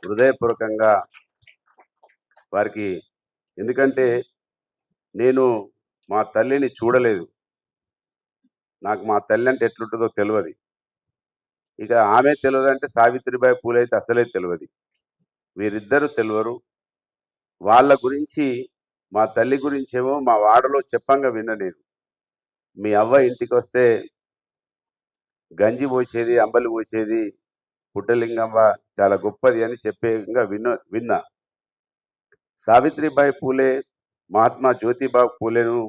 హృదయపూర్వకంగా వారికి, ఎందుకంటే నేను మా తల్లిని చూడలేదు. నాకు మా తల్లి అంటే ఎట్లుంటుందో తెలియదు. ఇక ఆమె తెలియదంటే సావిత్రిబాయి పూలే అయితే అసలే తెలియదు. వీరిద్దరూ తెలియరు. వాళ్ళ గురించి, మా తల్లి గురించేమో మా వాడలో చెప్పంగా విన్న నేను. మీ అవ్వ ఇంటికొస్తే గంజి పోసేది, అంబలి పోసేది, పుట్టలింగమ్మ చాలా గొప్పది అని చెప్పేగా విన్నా. సావిత్రిబాయి పూలే, మహాత్మా జ్యోతిబా పూలేను,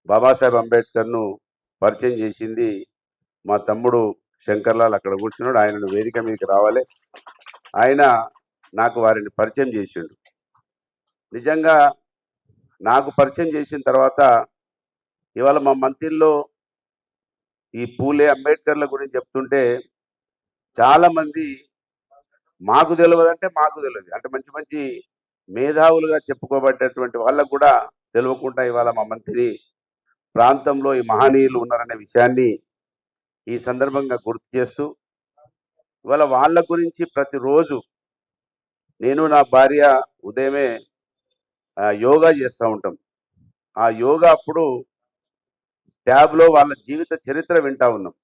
బాబాసాహెబ్ అంబేద్కర్ను పరిచయం చేసింది మా తమ్ముడు శంకర్లాల్. అక్కడ కూర్చున్నాడు. ఆయనను వేదిక మీదకి రావాలి. ఆయన నాకు వారిని పరిచయం చేసిండు. నిజంగా నాకు పరిచయం చేసిన తర్వాత ఇవాళ మా మంత్రిలో ఈ పూలే అంబేద్కర్ల గురించి చెప్తుంటే చాలామంది మాకు తెలియదంటే మాకు తెలియదు అంటే మంచి మంచి మేధావులుగా చెప్పుకోబడ్డటువంటి వాళ్ళకు కూడా తెలియకుండా ఇవాళ మా మంత్రి ప్రాంతంలో ఈ మహనీయులు ఉన్నారనే విషయాన్ని ఈ సందర్భంగా గుర్తు చేస్తూ, ఇవాళ వాళ్ళ గురించి ప్రతిరోజు నేను నా భార్య ఉదయమే యోగా చేస్తూ ఉంటాం. ఆ యోగా అప్పుడు ట్యాబ్లో వాళ్ళ జీవిత చరిత్ర వింటా ఉన్నాం.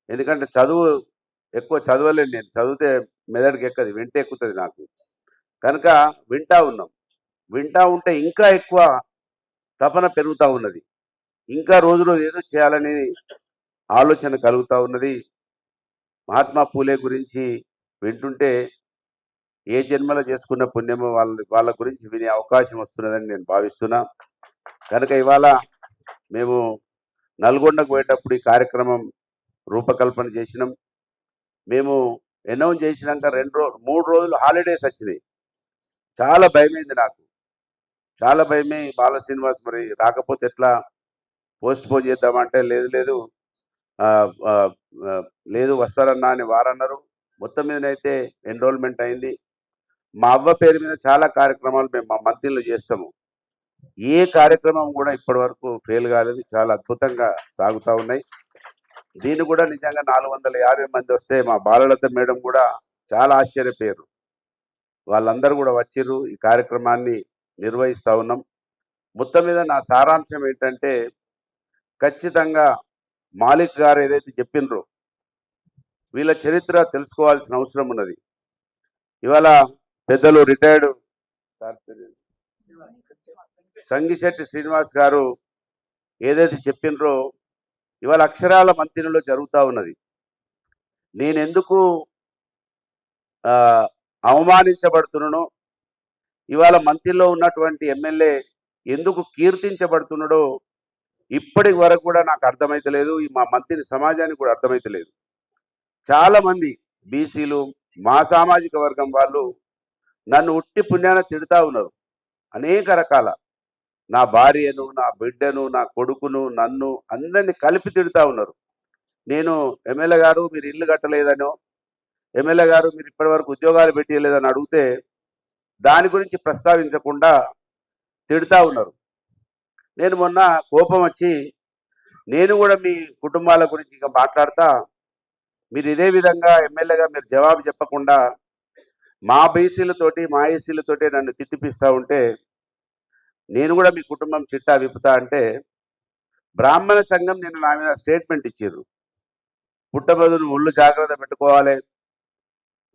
ఎందుకంటే ఎక్కువ చదవలేను నేను. చదివితే మెదడుకి ఎక్కదు, వింటే ఎక్కుతుంది నాకు. కనుక వింటా ఉన్నాం. వింటా ఉంటే ఇంకా ఎక్కువ తపన పెరుగుతూ ఉన్నది. ఇంకా రోజు రోజు ఏదో చేయాలని ఆలోచన కలుగుతూ ఉన్నది. మహాత్మా పూలే గురించి వింటుంటే ఏ జన్మలో చేసుకున్న పుణ్యమో వాళ్ళ గురించి వినే అవకాశం వస్తున్నదని నేను భావిస్తున్నా. కనుక ఇవాళ మేము నల్గొండకు పోయేటప్పుడు ఈ కార్యక్రమం రూపకల్పన చేసినాం. మేము అనౌన్స్ చేసినాక 3 రోజులు హాలిడేస్ వచ్చినాయి. చాలా భయమైంది నాకు. చాలా భయమే. బాల శ్రీనివాస్ మరి రాకపోతే ఎట్లా, పోస్ట్ పోన్ చేద్దామంటే లేదు లేదు లేదు వస్తారన్నా అని వారన్నారు. మొత్తం మీదనైతే ఎన్రోల్మెంట్ అయింది. మా అవ్వ పేరు మీద చాలా కార్యక్రమాలు మేము మా మంత్రిలో చేస్తాము. ఏ కార్యక్రమం కూడా ఇప్పటి వరకు ఫెయిల్ కాలేదు. చాలా అద్భుతంగా సాగుతూ ఉన్నాయి. దీన్ని కూడా నిజంగా 450 మంది వస్తే మా బాలలత మేడం కూడా చాలా ఆశ్చర్యపోయారు. వాళ్ళందరూ కూడా వచ్చిర్రు. ఈ కార్యక్రమాన్ని నిర్వహిస్తూ ఉన్నాం. మొత్తం మీద నా సారాంశం ఏంటంటే, ఖచ్చితంగా మాలిక్ గారు ఏదైతే చెప్పినరో వీళ్ళ చరిత్ర తెలుసుకోవాల్సిన అవసరం ఉన్నది. ఇవాళ పెద్దలు రిటైర్డ్ సంగిశెట్టి శ్రీనివాస్ గారు ఏదైతే చెప్పినరో ఇవాళ అక్షరాల మంత్రిలో జరుగుతూ ఉన్నది. నేనెందుకు అవమానించబడుతున్నానో, ఇవాళ మంత్రిలో ఉన్నటువంటి ఎమ్మెల్యే ఎందుకు కీర్తించబడుతున్నాడో ఇప్పటి వరకు కూడా నాకు అర్థమైతలేదు. మా మంత్రి సమాజానికి కూడా అర్థమైతలేదు. చాలామంది బీసీలు, మా సామాజిక వర్గం వాళ్ళు నన్ను ఉట్టి పుణ్యాన తిడుతూ ఉన్నారు. అనేక రకాల నా భార్యను, నా బిడ్డను, నా కొడుకును, నన్ను అందరినీ కలిపి తిడుతూ ఉన్నారు. నేను ఎమ్మెల్యే గారు మీరు ఇల్లు కట్టలేదనో, ఎమ్మెల్యే గారు మీరు ఇప్పటి వరకు ఉద్యోగాలు పెట్టలేదని అడిగితే దాని గురించి ప్రస్తావించకుండా తిడుతూ ఉన్నారు. నేను మొన్న కోపం వచ్చి నేను కూడా మీ కుటుంబాల గురించి ఇంకా మాట్లాడతా, మీరు ఇదే విధంగా ఎమ్మెల్యేగా మీరు జవాబు చెప్పకుండా మా బీసీలతోటి మా ఎస్సీలతోటి నన్ను తిట్టిపిస్తూ ఉంటే నేను కూడా మీ కుటుంబం చిట్టా విప్పుతా అంటే బ్రాహ్మణ సంఘం నేను నా మీద స్టేట్మెంట్ ఇచ్చారు. పుట్టబదులు ఒళ్ళు జాగ్రత్త పెట్టుకోవాలి,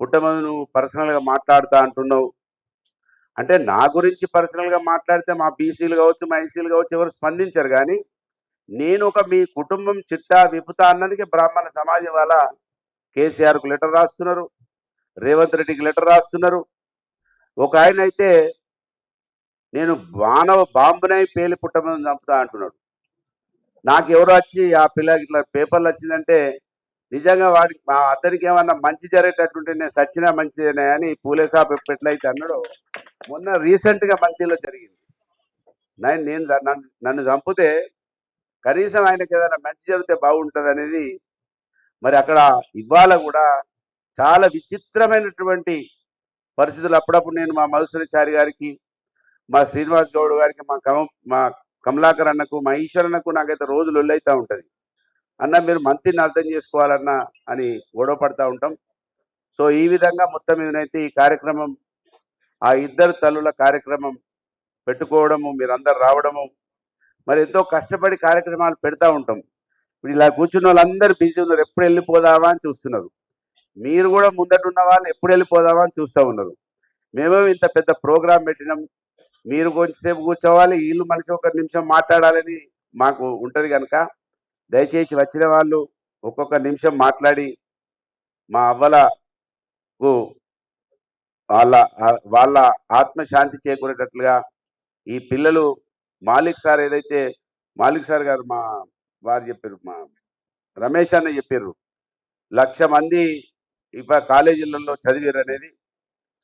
పుట్టబదులు నువ్వు పర్సనల్గా మాట్లాడుతా అంటున్నావు అంటే, నా గురించి పర్సనల్గా మాట్లాడితే మా బీసీలు కావచ్చు, మా ఎస్సీలు కావచ్చు ఎవరు స్పందించారు. కానీ నేను మీ కుటుంబం చిట్టా విపుతా అన్నదికి బ్రాహ్మణ సమాజం వల్ల కేసీఆర్కు లెటర్ రాస్తున్నారు, రేవంత్ రెడ్డికి లెటర్ రాస్తున్నారు. ఒక ఆయన అయితే నేను బాంబునై పేలి పుట్టమని చంపుతా అంటున్నాడు. నాకు ఎవరో వచ్చి ఆ పిల్లకి ఇట్లా పేపర్లు వచ్చిందంటే నిజంగా వాడికి అతనికి ఏమన్నా మంచి జరిగేటట్టుంటే నేను సచ్చినా మంచిదేనే అని పూలే సాబ్ ఎట్లయితే అన్నాడో మొన్న రీసెంట్గా మంత్రిలో జరిగింది. నేను నన్ను చంపితే కనీసం ఆయనకి ఏదైనా మంచి జరిగితే బాగుంటుంది అనేది మరి అక్కడ ఇవాళ కూడా చాలా విచిత్రమైనటువంటి పరిస్థితులు. అప్పుడప్పుడు నేను మా మధుసూరిచారి గారికి, మా శ్రీనివాస్ గౌడ్ గారికి, మా కమలాకర్ అన్నకు, మా ఈశ్వర్ అన్నకు నాకైతే రోజులు ఒళ్ళైతూ ఉంటుంది. అన్న మీరు మంత్రిని అర్థం చేసుకోవాలన్నా అని గొడవ పడుతూ ఉంటాం. సో ఈ విధంగా మొత్తం మీదనైతే ఈ కార్యక్రమం, ఆ ఇద్దరు తల్లుల కార్యక్రమం పెట్టుకోవడము, మీరందరు రావడము, మరి ఎంతో కష్టపడి కార్యక్రమాలు పెడతా ఉంటాం. ఇప్పుడు ఇలా కూర్చున్న వాళ్ళందరూ బిజీ ఉన్నారు, ఎప్పుడు వెళ్ళిపోదామా అని చూస్తున్నారు. మీరు కూడా ముందట ఉన్న వాళ్ళు ఎప్పుడు వెళ్ళిపోదామా అని చూస్తూ ఉన్నారు. మేమేమో ఇంత పెద్ద ప్రోగ్రాం పెట్టినాం, మీరు కొంచెంసేపు కూర్చోవాలి, వీళ్ళు మనిషి ఒక నిమిషం మాట్లాడాలని మాకు ఉంటుంది కనుక దయచేసి వచ్చిన వాళ్ళు ఒక్కొక్క నిమిషం మాట్లాడి మా అవ్వలకు వాళ్ళ వాళ్ళ ఆత్మశాంతి చేకూరేటట్లుగా ఈ పిల్లలు మాలిక్ సార్ ఏదైతే మాలిక్ సార్ గారు మా వారు చెప్పారు, మా రమేష్ అన్న చెప్పారు, 1,00,000 మంది కాలేజీలలో చదివారు అనేది.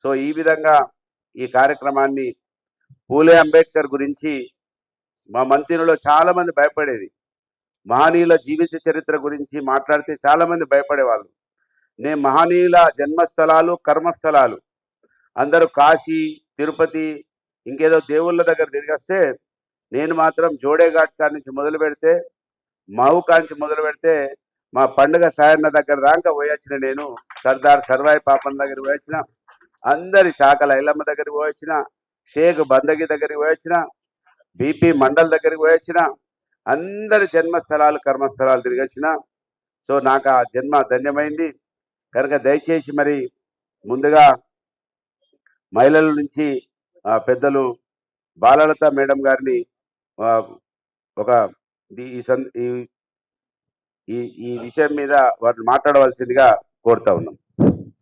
సో ఈ విధంగా ఈ కార్యక్రమాన్ని పూలే అంబేద్కర్ గురించి మా మంత్రిలో చాలా మంది భయపడేది. మహనీయుల జీవిత చరిత్ర గురించి మాట్లాడితే చాలా మంది భయపడేవాళ్ళు. నేను మహనీయుల జన్మస్థలాలు, కర్మస్థలాలు అందరూ కాశీ, తిరుపతి, ఇంకేదో దేవుళ్ళ దగ్గర తిరిగొస్తే, నేను మాత్రం జోడేఘాట్ కాడి నుంచి మొదలు పెడితే, మావు కాంచి మొదలు పెడితే, మా పండుగ సాయన్న దగ్గర దాకా పోయొచ్చిన నేను. సర్దార్ సర్వాయి పాపన్ దగ్గర పోయొచ్చిన, అందరి చాకల ఐలమ్మ దగ్గరికి పోయొచ్చిన, షేక్ బందగి దగ్గరికి పోయొచ్చిన, బీపీ మండల్ దగ్గరికి పోయొచ్చిన, అందరి జన్మస్థలాలు, కర్మస్థలాలు తిరిగొచ్చిన. సో నాకు ఆ జన్మ ధన్యమైంది కనుక దయచేసి మరి ముందుగా మహిళల నుంచి పెద్దలు బాలలత మేడం గారిని ఒక ఈ ఈ విషయం మీద వారిని మాట్లాడవలసిందిగా కోరుతా ఉన్నాం.